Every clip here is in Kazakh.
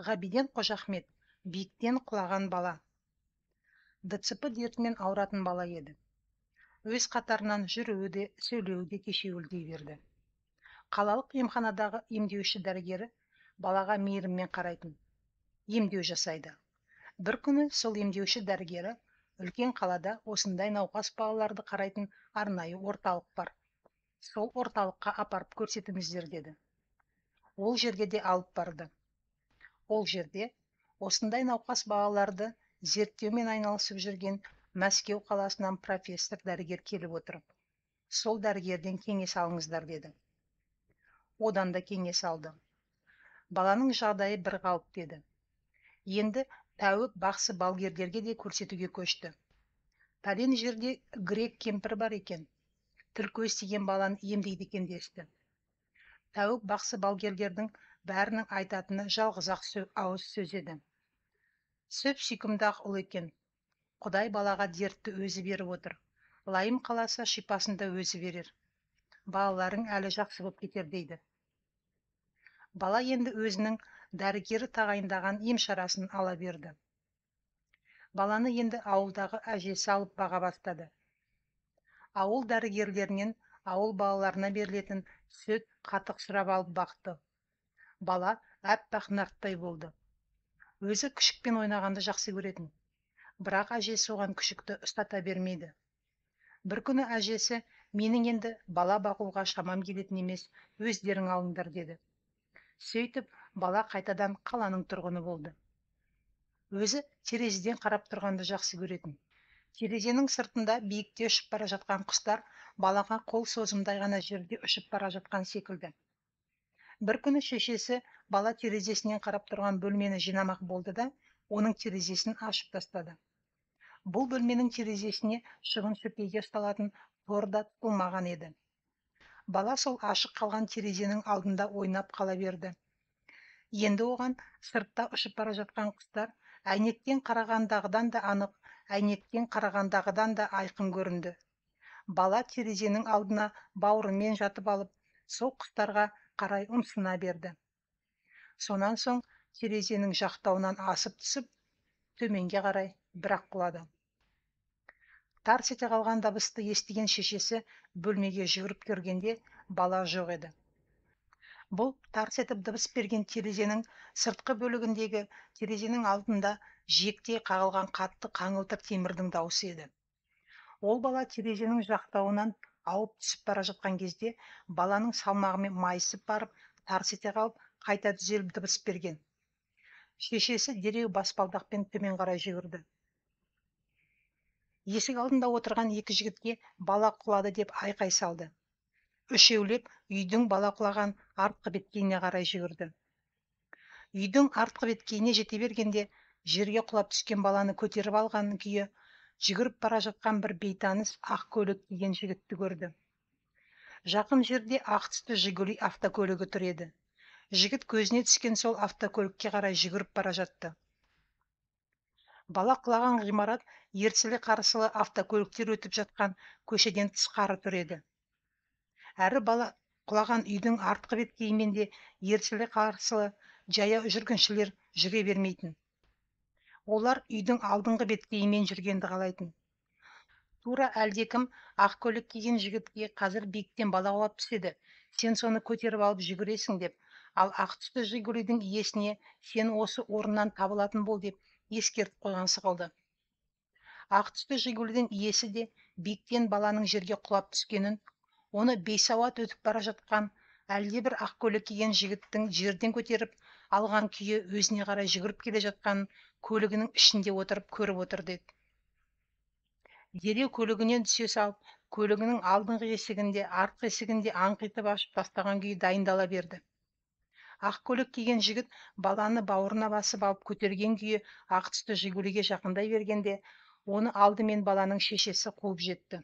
Ғабиден Қожахмет, биіктен құлаған бала. ДЦП дертімен ауыратын бала еді. Өз қатарынан жүруі де, сөйлеуі де кешеуілдей берді. Қалалық емханадағы емдеуші дәрігері балаға мейіріммен қарайтын, емдеу жасайды. Бір күні сол емдеуші дәрігері үлкен қалада осындай науқас балаларды қарайтын арнайы орталық бар. Сол орталыққа апарып көрсетіңіздер деді. Ол жерге де алып барды. Ол жерде осындай науқас балаларды зерттеумен айналысып жүрген Мәскеу қаласынан профессор дәрігер келіп отырып, сол дәрігерден кеңес алыңыздар деді. Одан да кеңес алды. Баланың жағдайы бір қалып деді. Енді тәуіп бақсы балгерлерге де көрсетуге көшті. Пәлен жерде грек кемпір бар екен, тіл көз тиген баланы емдейді екен десті. Тәуіп бақсы балгерлердің бәрінің айтатыны жалғыз-ақ ауыз сөз еді. Сөп сүйкімді-ақ ұл екен. Құдай балаға дертті өзі беріп отыр. Лайым қаласа шипасын да өзі берер. Балаларың әлі жақсы болып кетер дейді. Бала енді өзінің дәрігері тағайындаған ем шарасын ала берді. Баланы енді ауылдағы әжесі алып баға бастады. Ауыл дәрігерлерінен ауыл балаларына берілетін сүт, қатық сұрап алып бақты. Бала әппақ нарттай болды. Өзі күшікпен ойнағанды жақсы көретін. Бірақ әжесі оған күшікті ұстата бермейді. Бір күні әжесі, менің енді бала бағуға шамам келетін емес, өздерің алыңдар деді. Сөйтіп, бала қайтадан қаланың тұрғыны болды. Өзі терезеден қарап тұрғанды жақсы көретін. Терезенің сыртында биікте ұшып бара жатқан құстар балаға қол созымдай ғана жерде ұшып бара жатқан секілді. Бір күні шешесі бала терезесінен қарап тұрған бөлмені жинамақ болды да, оның терезесін ашып тастады. Бұл бөлменің терезесіне шығын шөпейге ұсталатын тор да тұтылмаған еді. Бала сол ашық қалған терезенің алдында ойнап қала берді. Енді оған сыртта ұшып бара жатқан құстар әйнектен қарағандағыдан да анық, әйнектен қарағандағыдан да айқын көрінді. Бала терезенің алдына бауырымен жатып алып, сол құстарға қарай ұмсына берді. Сонан соң терезенің жақтауынан асып түсіп, төменге қарай бірақ құлады. Тарс ете қалған дыбысты естіген шешесі бөлмеге жүгіріп кіргенде бала жоқ еді. Бұл тарс етіп дыбыс берген терезенің сыртқы бөлігіндегі терезенің алдында жиектей қағылған қатты қаңылтыр темірдің дауысы еді. Ол бала терезенің жақтауынан ауып түсіп бара жатқан кезде баланың салмағымен майысып барып, тарс ете қалып, қайта түзеліп дыбыс берген. Шешесі дереу баспалдақпен төмен қарай жүгірді. Есік алдында отырған екі жігітке бала құлады деп айқай салды. Үшеулеп үйдің бала құлаған артқы беткейіне қарай жүгірді. Үйдің артқы беткейіне жете бергенде жерге құлап түскен баланы көтеріп алған күйі жүгіріп бара жатқан бір бейтаныс ақ көйлек киген жігітті көрді. Жақын жерде ақ түсті Жигули автокөлігі тұр еді. Жігіт көзіне түскен сол автокөлікке қарай жүгіріп бара жатты. Бала құлаған ғимарат ерсілі-қарсылы автокөліктер өтіп жатқан көшеден тысқары тұр еді. Әрі бала құлаған үйдің артқы беткейімен де ерсілі-қарсылы жаяу жүргіншілер жүре бермейтін. Олар үйдің алдыңғы беткейімен жүргенді қалайтын. Тура әлдекім ақ көйлек киген жігітке қазір биіктен бала құлап түседі, сен соны көтеріп алып жүгіресің деп, ал ақ түсті Жигулидің иесіне сен осы орыннан табылатын бол деп ескертіп қойған сықылды. Ақ түсті Жигулидің иесі де биіктен баланың жерге құлап түскенін, оны бейсауат өтіп бара жатқан әлде бір ақ көйлек киген жігіттің жерден көтеріп алған күйі өзіне қарай жүгіріп келе жатқан көлігінің ішінде отырып көріп отыр деді. Дереу көлігінен түсе салып, көлігінің алдыңғы есігінде, артқы есігінде аңқитып ашып тастаған күйі дайындала берді. Ақ көйлек киген жігіт баланы бауырына басып алып көтерген күйі ақ түсті Жигулиге жақындай бергенде, оны алдымен баланың шешесі қуып жетті.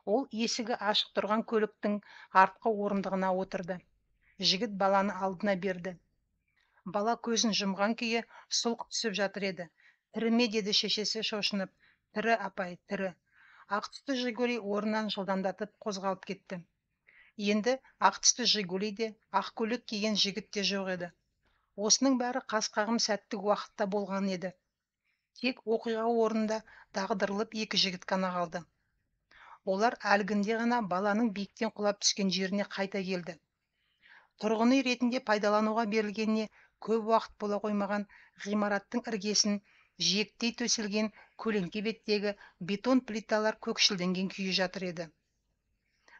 Ол есігі ашық тұрған көліктің артқы орындығына отырды. Жігіт баланы алдына берді. Бала көзін жұмған күйі сұлқ түсіп жатыр еді. Тірі ме деді шешесі шошынып. Тірі апай, тірі. Ақ түсті Жигули орнынан жылдамдатып қозғалып кетті. Енді ақ түсті Жигули де, ақ көйлек киген жігіт те жоқ еді. Осының бәрі қас қағым сәттік уақытта болған еді. Тек оқиға орнында дағдырылып екі жігіт қана қалды. Олар әлгінде ғана баланың биіктен құлап түскен жеріне қайта келді. Тұрғын үй ретінде пайдалануға берілгеніне көп уақыт бола қоймаған ғимараттың іргесін жиектей төселген көлеңке беттегі бетон плиталар көкшілденген күйі жатыр еді.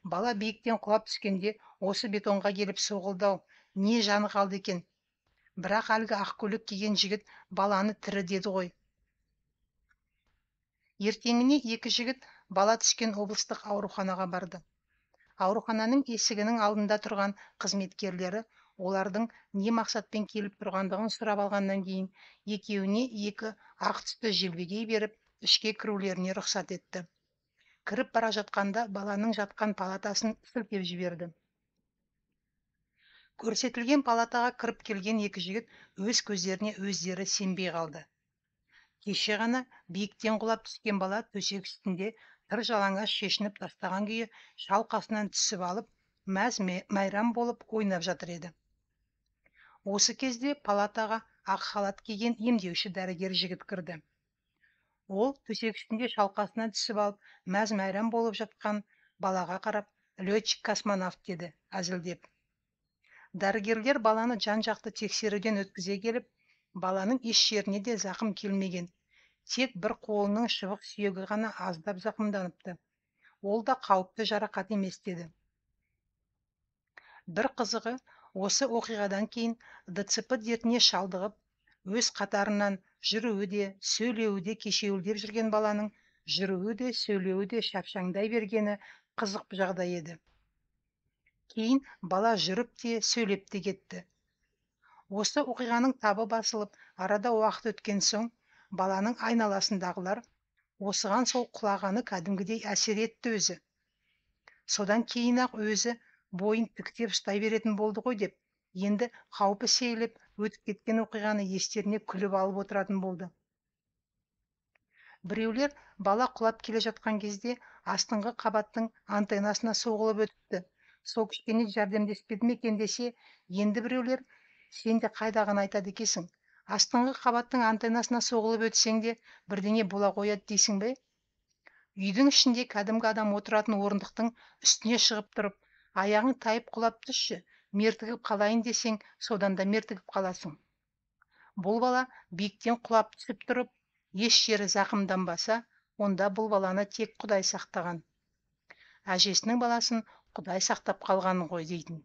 Бала биіктен құлап түскенде осы бетонға келіп соғылды-ау, не жаны қалды екен. Бірақ әлгі ақ көйлек киген жігіт баланы тірі деді ғой. Ертеңіне екі жігіт бала түскен облыстық ауруханаға барды. Аурухананың есігінің алдында тұрған қызметкерлері олардың не мақсатпен келіп тұрғандығын сұрап алғаннан кейін екеуіне екі ақ түсті желбегей беріп ішке кірулеріне рұқсат етті. Кіріп бара жатқанда баланың жатқан палатасын сілтеп жіберді. Көрсетілген палатаға кіріп келген екі жігіт өз көздеріне өздері сенбей қалды. Кеше ғана биіктен құлап түскен бала төсек үстінде тыр жалаңаш шешініп тастаған күйі шалқасынан түсіп алып, мәз-майрам болып ойнап жатыр еді. Осы кезде палатаға ақ халат киген емдеуші дәрігер жігіт кірді. Ол төсек үстінде шалқасынан түсіп алып, мәз-майрам болып жатқан балаға қарап, летчик-космонавт деді, әзілдеп. Дәрігерлер баланы жан-жақты тексеруден өткізе келіп, баланың еш жеріне де зақым келмеген. Тек бір қолының шыбық сүйегі ғана аздап зақымданыпты. Ол да қауіпті жарақат емес деді. Бір қызығы, осы оқиғадан кейін ДЦП дертіне шалдығып, өз қатарынан жүруі де, сөйлеуі де кешеуілдеп жүрген баланың жүруі де, сөйлеуі де шапшаңдай бергені қызық жағдай еді. Кейін бала жүріп те, сөйлеп те кетті. Осы оқиғаның табы басылып, арада уақыт өткен соң, баланың айналасындағылар осыған сол құлағаны кәдімгідей әсер етті өзі. Содан кейін-ақ өзі бойын тіктеп ұстай беретін болды ғой деп, енді қаупі сейіліп, өтіп кеткен оқиғаны естеріне күліп алып отыратын болды. Біреулер бала құлап келе жатқан кезде астыңғы қабаттың антеннасына соғылып өтіпті. Сол кішкене жәрдемдеспеді ме екен десе, енді біреулер сен де қайдағыны айтады екенсің. Астыңғы қабаттың антеннасына соғылып өтсең де бірдеңе бола қояды дейсің бе? Үйдің ішінде кәдімгі адам отыратын орындықтың үстіне шығып тұрып, аяғың тайып құлап түсші, мертігіп қалайын десең, содан да мертігіп қаласың. Бұл бала биіктен құлап түсіп тұрып, еш жері зақымданбаса, онда бұл баланы тек Құдай сақтаған. Әжесінің баласын Құдай сақтап қалғаны ғой дейтін.